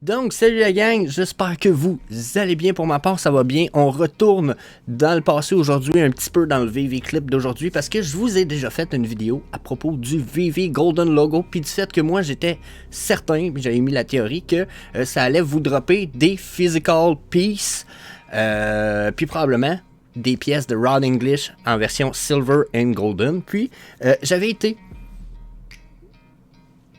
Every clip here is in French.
Donc, salut la gang, j'espère que vous allez bien. Pour ma part, ça va bien. On retourne dans le passé aujourd'hui, un petit peu dans le VV Clip d'aujourd'hui, parce que je vous ai déjà fait une vidéo à propos du VV Golden Logo, puis du fait que moi, j'étais certain, puis j'avais mis la théorie, que ça allait vous dropper des Physical Piece, puis probablement des pièces de Rod English en version Silver and Golden. Puis, j'avais été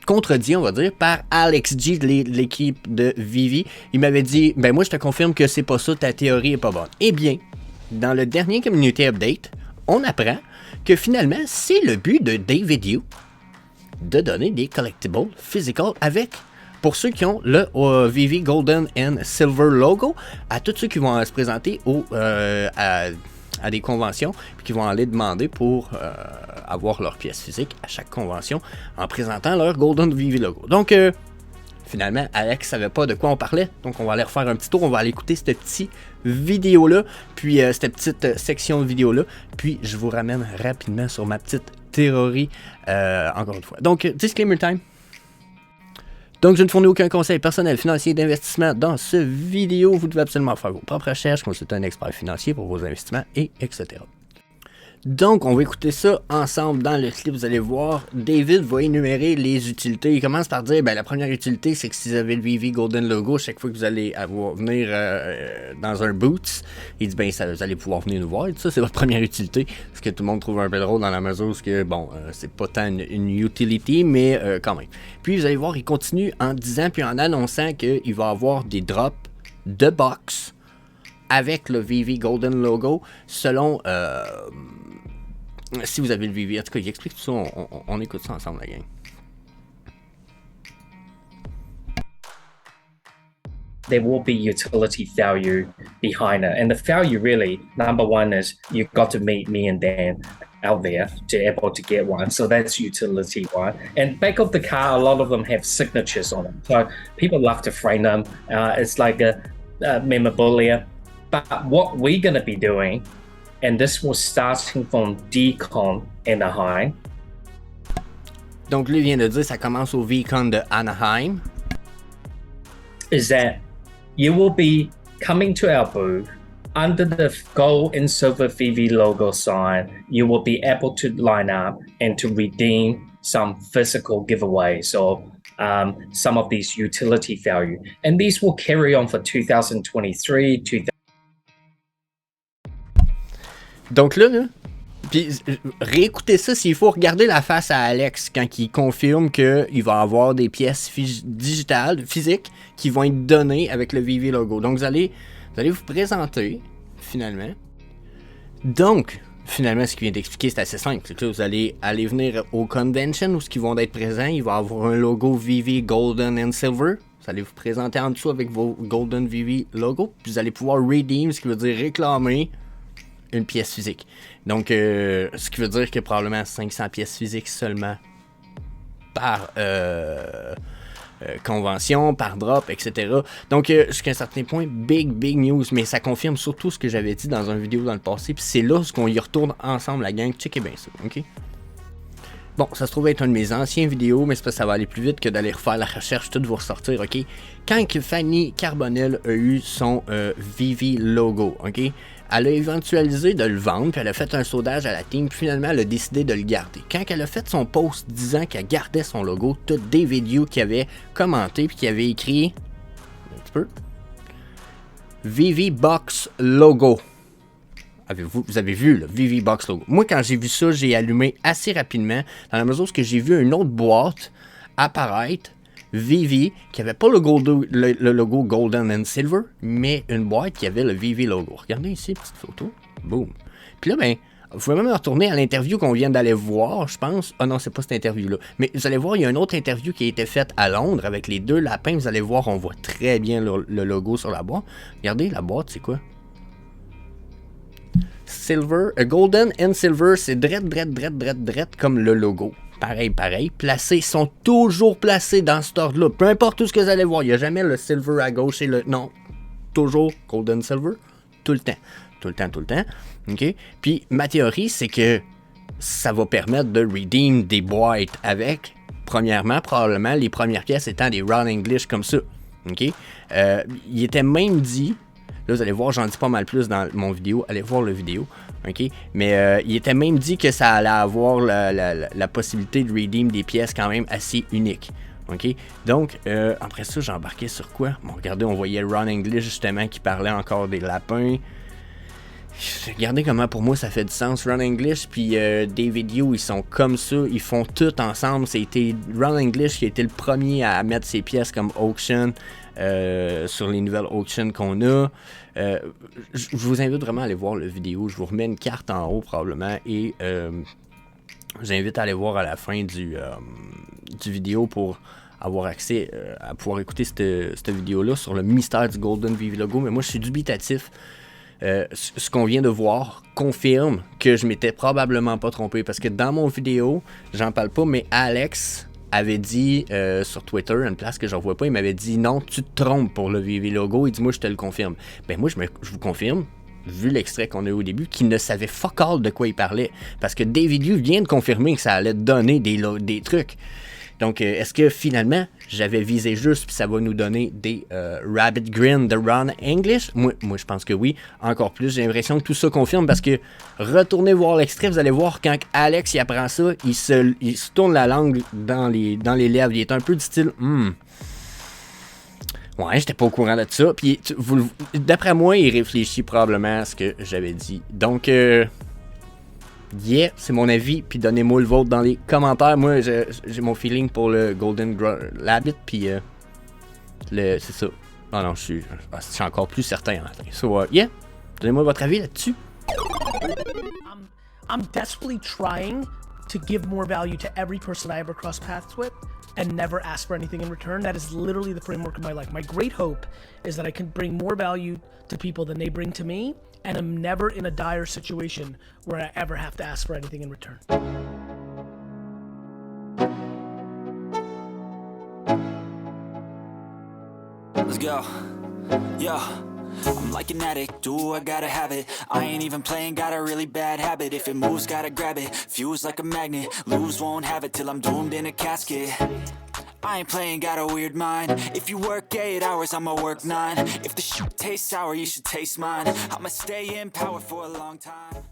contredit, on va dire, par Alex G de l'équipe de Vivi. Il m'avait dit, ben moi je te confirme que c'est pas ça, ta théorie est pas bonne. Eh bien, dans le dernier Community Update, on apprend que finalement, c'est le but de David Yu de donner des collectibles physical avec, pour ceux qui ont le Vivi Golden and Silver logo, à tous ceux qui vont se présenter à des conventions, puis qui vont aller demander pour avoir leur pièce physique à chaque convention en présentant leur Golden VV logo. Donc, finalement, Alex savait pas de quoi on parlait, donc on va aller refaire un petit tour, on va aller écouter cette petite vidéo-là, puis cette petite section de vidéo-là, puis je vous ramène rapidement sur ma petite théorie, encore une fois. Donc, disclaimer time. Donc, je ne fournis aucun conseil personnel, financier, d'investissement dans cette vidéo. Vous devez absolument faire vos propres recherches, consulter un expert financier pour vos investissements, et etc. Donc, on va écouter ça ensemble dans le clip. Vous allez voir, David va énumérer les utilités. Il commence par dire, ben, la première utilité, c'est que si vous avez le VV Golden Logo, chaque fois que vous allez venir dans un Boots, il dit, ben, vous allez pouvoir venir nous voir. Ça, c'est votre première utilité. Ce que tout le monde trouve un peu drôle dans la mesure où que, bon, c'est pas tant une utility, mais quand même. Puis, vous allez voir, il continue en disant, puis en annonçant qu'il va avoir des drops de box avec le VV Golden Logo selon... si vous avez le VV, en tout cas, il explique tout ça, on écoute ça ensemble, la gang. There will be utility value behind it. And the value really, number one is you've got to meet me and Dan out there to be able to get one. So that's utility one. And back of the car, a lot of them have signatures on them. So people love to frame them. It's like a memorabilia. But what we're going to be doing, and this was starting from DCon Anaheim. Donc, lui vient de dire, ça commence au VCon de Anaheim. Is that you will be coming to our booth under the gold and silver VV logo sign. You will be able to line up and to redeem some physical giveaways or some of these utility value. And these will carry on for 2023, 2000. Donc là, puis réécoutez ça s'il faut, regarder la face à Alex quand il confirme qu'il va avoir des pièces digitales, physiques, qui vont être données avec le VV logo. Donc vous allez vous présenter, finalement. Donc, finalement, ce qu'il vient d'expliquer, c'est assez simple. C'est que là, vous allez aller venir au convention où ils vont être présents. Il va avoir un logo VV Golden and Silver. Vous allez vous présenter en dessous avec vos Golden VV logo. Puis vous allez pouvoir redeem, ce qui veut dire réclamer une pièce physique. Donc, ce qui veut dire que probablement 500 pièces physiques seulement par convention, par drop, etc. Donc, jusqu'à un certain point, big news, mais ça confirme surtout ce que j'avais dit dans une vidéo dans le passé, puis c'est là qu'on y retourne ensemble, la gang. Checkez bien ça, ok? Bon, ça se trouve être une de mes anciennes vidéos, mais c'est parce que ça va aller plus vite que d'aller refaire la recherche, tout vous ressortir, ok? Quand que Fanny Carbonell a eu son VV logo, ok? Elle a éventualisé de le vendre, puis elle a fait un sondage à la team, puis finalement elle a décidé de le garder. Quand elle a fait son post disant qu'elle gardait son logo, tout David Yu qui avait commenté, puis qui avait écrit, un petit peu, VV Box Logo. Vous avez vu le VV Box Logo. Moi, quand j'ai vu ça, j'ai allumé assez rapidement, dans la mesure où j'ai vu une autre boîte apparaître, VV, qui avait pas le logo Golden and Silver, mais une boîte qui avait le VV logo. Regardez ici, petite photo. Boom. Puis là, ben, vous pouvez même retourner à l'interview qu'on vient d'aller voir, je pense. Ah non, c'est pas cette interview-là. Mais vous allez voir, il y a une autre interview qui a été faite à Londres avec les deux lapins. Vous allez voir, on voit très bien le logo sur la boîte. Regardez, la boîte, c'est quoi? Silver, Golden and Silver, c'est drette comme le logo. Pareil, placés, sont toujours placés dans cet ordre-là. Peu importe tout ce que vous allez voir, il n'y a jamais le silver à gauche et le... Non, toujours golden silver, tout le temps. OK? Puis ma théorie, c'est que ça va permettre de redeem des boîtes avec, premièrement, probablement, les premières pièces étant des Rod English comme ça. OK? Il était même dit, là vous allez voir, j'en dis pas mal plus dans mon vidéo, allez voir le vidéo, OK? Mais il était même dit que ça allait avoir la possibilité de redeem des pièces quand même assez uniques. OK? Donc, après ça, j'embarquais sur quoi? Bon, regardez, on voyait Ron English justement qui parlait encore des lapins. Regardez comment pour moi ça fait du sens. Ron English puis David Yu, ils sont comme ça, ils font tout ensemble. C'était Ron English qui a été le premier à mettre ses pièces comme auction sur les nouvelles auctions qu'on a. Je vous invite vraiment à aller voir la vidéo. Je vous remets une carte en haut probablement et je vous invite à aller voir à la fin du vidéo pour avoir accès à pouvoir écouter cette vidéo-là sur le mystère du Golden Vivi Logo. Mais moi, je suis dubitatif. Ce qu'on vient de voir confirme que je m'étais probablement pas trompé parce que dans mon vidéo, j'en parle pas, mais Alex avait dit sur Twitter, une place que je revois pas, il m'avait dit non, tu te trompes pour le Vivi Logo. Il dit moi je te le confirme. Ben moi je vous confirme, vu l'extrait qu'on a eu au début, qu'il ne savait fuck all de quoi il parlait parce que David Yu vient de confirmer que ça allait donner des trucs. Donc, est-ce que finalement, j'avais visé juste puis ça va nous donner des Rabbit Grin de Ron English? Moi, je pense que oui. Encore plus, j'ai l'impression que tout ça confirme parce que retournez voir l'extrait, vous allez voir quand Alex il apprend ça, il se tourne la langue dans les lèvres. Il est un peu du style ouais, j'étais pas au courant de ça. Puis, d'après moi, il réfléchit probablement à ce que j'avais dit. Donc, yeah, c'est mon avis, puis donnez-moi le vôtre dans les commentaires. Moi, j'ai mon feeling pour le Golden Rabbit, puis c'est ça. Non, je suis encore plus certain. So, yeah, donnez-moi votre avis là-dessus. I'm desperately trying to give more value to every person I ever cross paths with and never ask for anything in return. That is literally the framework of my life. My great hope is that I can bring more value to people than they bring to me, and I'm never in a dire situation where I ever have to ask for anything in return. Let's go. Yeah. I'm like an addict, do I gotta have it. I ain't even playing, got a really bad habit. If it moves, gotta grab it. Fuse like a magnet, lose, won't have it till I'm doomed in a casket. I ain't playing, got a weird mind. If you work 8 hours, I'ma work 9. If the shoot tastes sour, you should taste mine. I'ma stay in power for a long time.